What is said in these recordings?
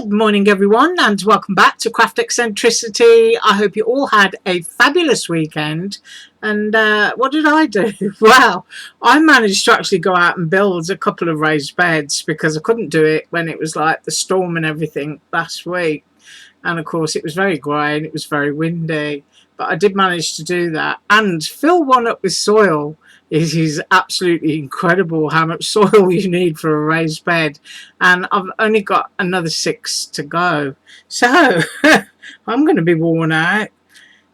Good morning everyone, and welcome back to Craft Eccentricity. I hope you all had a fabulous weekend. And what did I do? Well, I managed to actually go out and build a couple of raised beds because I couldn't do it when it was like the storm and everything last week. And of course it was very grey and it was very windy, but I did manage to do that and fill one up with soil. It is absolutely incredible how much soil you need for a raised bed, and I've only got another 6 to go, so I'm going to be worn out.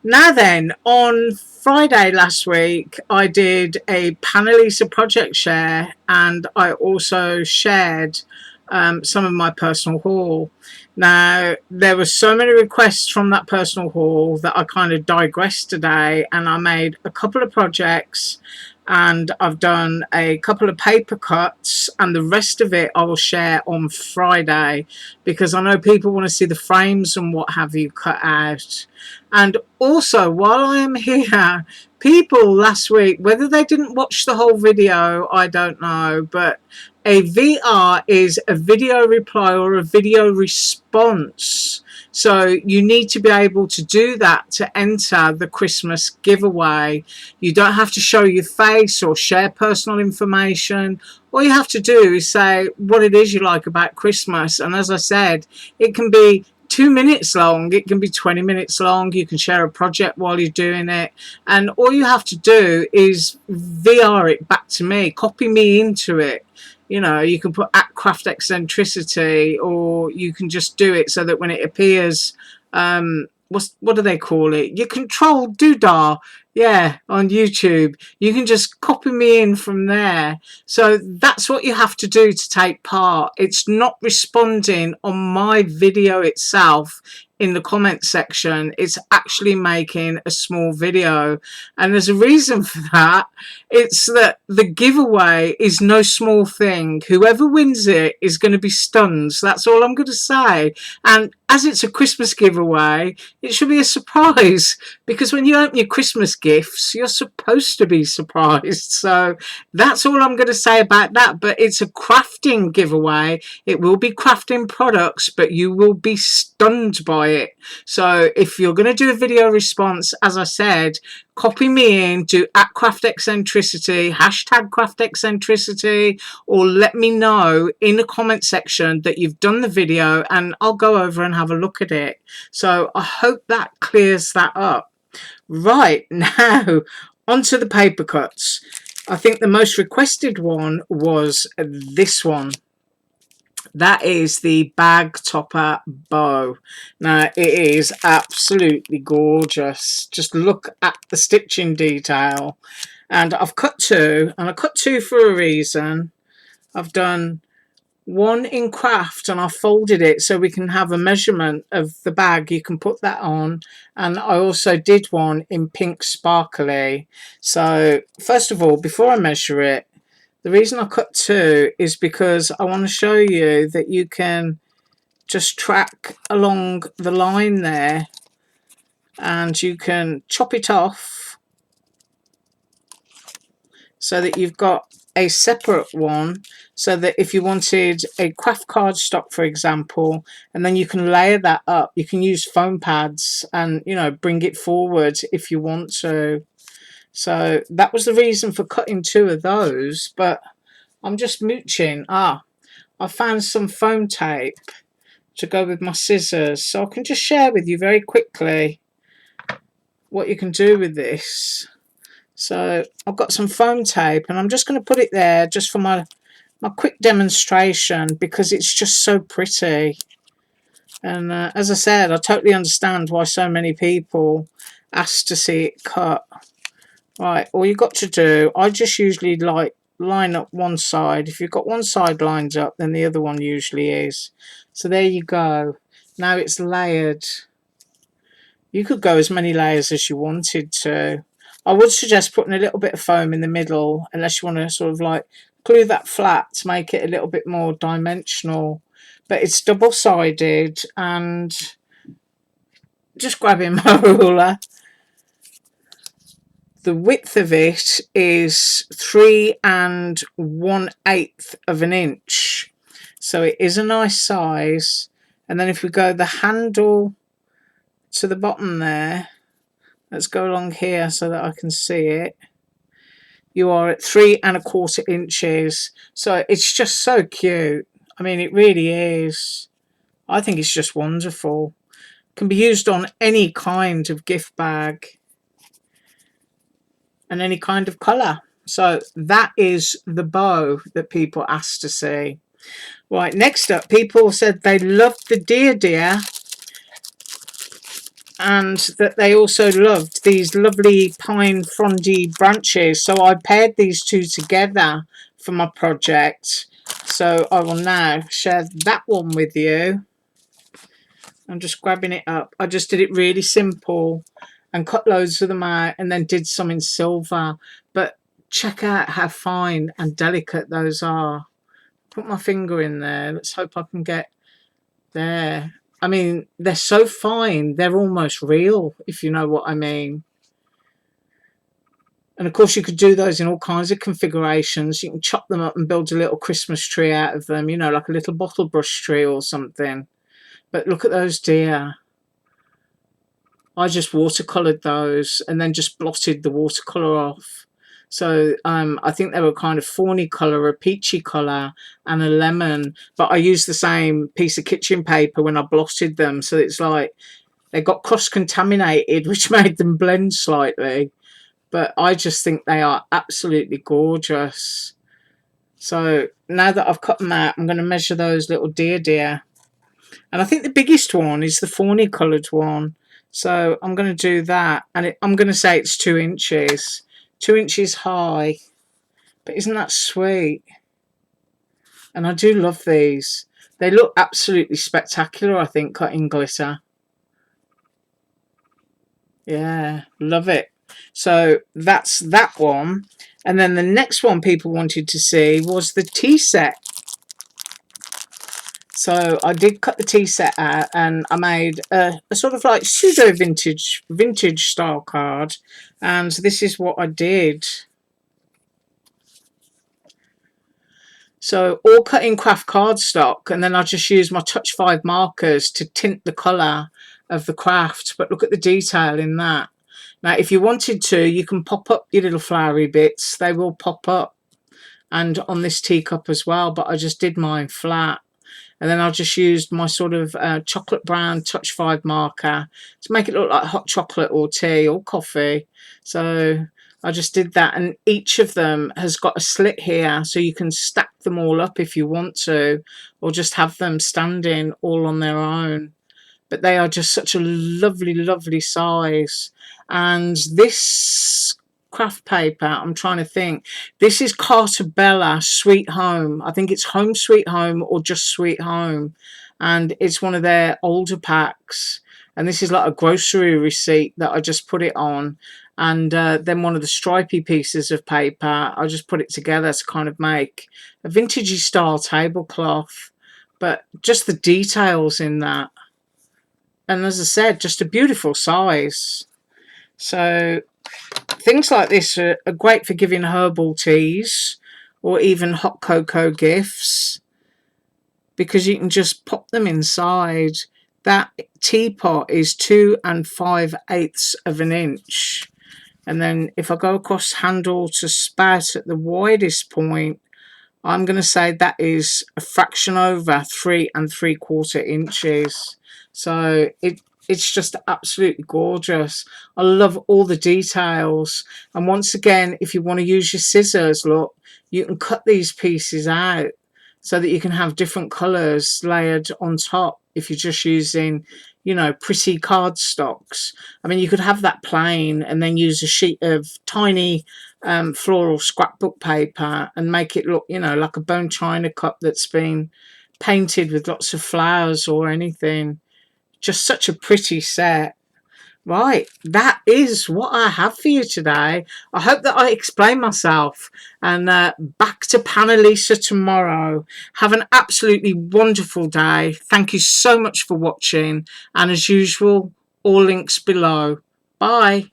Now then, on Friday last week I did a Panelisa project share, and I also shared some of my personal haul. Now, there were so many requests from that personal haul that I kind of digressed today, and I made a couple of projects, and I've done a couple of paper cuts, and the rest of it I will share on Friday because I know people want to see the frames and what have you cut out. And also, while I am here, people last week, whether they didn't watch the whole video, I don't know, but a VR is a video reply or a video response. So you need to be able to do that to enter the Christmas giveaway. You don't have to show your face or share personal information. All you have to do is say what it is you like about Christmas. And as I said, it can be 2 minutes long, it can be 20 minutes long. You can share a project while you're doing it, and all you have to do is VR it back to me, copy me into it. You know, you can put at Craft Eccentricity, or you can just do it so that when it appears, what do they call it? Your control doodah, yeah, on YouTube. You can just copy me in from there. So that's what you have to do to take part. It's not responding on my video itself in the comment section. It's actually making a small video, and there's a reason for that. It's that the giveaway is no small thing. Whoever wins it is going to be stunned. So that's all I'm going to say. And as it's a Christmas giveaway, it should be a surprise, because when you open your Christmas gifts, you're supposed to be surprised. So that's all I'm going to say about that. But it's a crafting giveaway. It will be crafting products, but you will be stunned by it. So if you're going to do a video response, as I said, copy me in, do at Craft Eccentricity, hashtag Craft Eccentricity, or let me know in the comment section that you've done the video, and I'll go over and have a look at it. So I hope that clears that up. Right, now onto the paper cuts. I think the most requested one was this one. That is the bag topper bow. Now, it is absolutely gorgeous. Just look at the stitching detail. And I've cut 2, and I cut 2 for a reason. I've done one in craft, and I folded it so we can have a measurement of the bag. You can put that on. And I also did one in pink sparkly. So first of all, before I measure it, the reason I cut 2 is because I want to show you that you can just track along the line there, and you can chop it off so that you've got a separate one, so that if you wanted a craft cardstock, for example, and then you can layer that up. You can use foam pads and, you know, bring it forward if you want to. So that was the reason for cutting 2 of those, but I'm just mooching. I found some foam tape to go with my scissors, so I can just share with you very quickly what you can do with this. So I've got some foam tape, and I'm just going to put it there just for my quick demonstration because it's just so pretty. And as I said, I totally understand why so many people ask to see it cut. Right, all you got to do, I just usually line up one side. If you've got one side lined up, then the other one usually is. So there you go. Now it's layered. You could go as many layers as you wanted to. I would suggest putting a little bit of foam in the middle, unless you want to sort of like glue that flat to make it a little bit more dimensional. But it's double-sided, and just grabbing my ruler. The width of it is 3 1/8 of an inch, so it is a nice size. And then if we go the handle to the bottom there, let's go along here so that I can see it. You are at 3¼ inches. So it's just so cute. I mean, it really is. I think it's just wonderful. Can be used on any kind of gift bag and any kind of colour. So that is the bow that people asked to see. Right, next up, people said they loved the deer and that they also loved these lovely pine frondy branches. So I paired these two together for my project. So I will now share that one with you. I'm just grabbing it up. I just did it really simple and cut loads of them out and then did some in silver. But check out how fine and delicate those are. Put my finger in there. Let's hope I can get there. I mean, they're so fine, they're almost real, if you know what I mean. And of course, you could do those in all kinds of configurations. You can chop them up and build a little Christmas tree out of them, you know, like a little bottle brush tree or something. But look at those deer. I just watercoloured those and then just blotted the watercolour off. So I think they were kind of fawny colour, a peachy colour and a lemon. But I used the same piece of kitchen paper when I blotted them. So it's like they got cross-contaminated, which made them blend slightly. But I just think they are absolutely gorgeous. So now that I've cut them out, I'm going to measure those little deer. And I think the biggest one is the fawny coloured one. So I'm going to do that. And I'm going to say it's 2 inches. 2 inches high. But isn't that sweet? And I do love these. They look absolutely spectacular, I think, cut in glitter. Yeah, love it. So that's that one. And then the next one people wanted to see was the tea set. So I did cut the tea set out and I made a sort of like pseudo vintage style card. And this is what I did. So all cut in craft cardstock, and then I just used my Touch 5 markers to tint the colour of the craft. But look at the detail in that. Now, if you wanted to, you can pop up your little flowery bits. They will pop up. And on this teacup as well, but I just did mine flat. And then I just used my sort of chocolate brown Touch 5 marker to make it look like hot chocolate or tea or coffee. So I just did that, and each of them has got a slit here, so you can stack them all up if you want to, or just have them standing all on their own. But they are just such a lovely, lovely size. And this craft paper, I'm trying to think, this is Cartabella Sweet Home. I think it's Home Sweet Home or just Sweet Home, and it's one of their older packs. And this is like a grocery receipt that I just put it on. And then one of the stripy pieces of paper, I just put it together to kind of make a vintagey style tablecloth. But just the details in that. And as I said, just a beautiful size. So things like this are great for giving herbal teas or even hot cocoa gifts, because you can just pop them inside. That teapot is 2 5/8 of an inch. And then if I go across handle to spout at the widest point, I'm going to say that is a fraction over 3 3/4 inches. So it's just absolutely gorgeous. I love all the details. And once again, if you want to use your scissors, look, you can cut these pieces out so that you can have different colours layered on top if you're just using, you know, pretty cardstocks. I mean, you could have that plain and then use a sheet of tiny floral scrapbook paper and make it look, you know, like a bone china cup that's been painted with lots of flowers or anything. Just such a pretty set. Right, that is what I have for you today. I hope that I explained myself. And back to Panelisa tomorrow. Have an absolutely wonderful day. Thank you so much for watching. And as usual, all links below. Bye.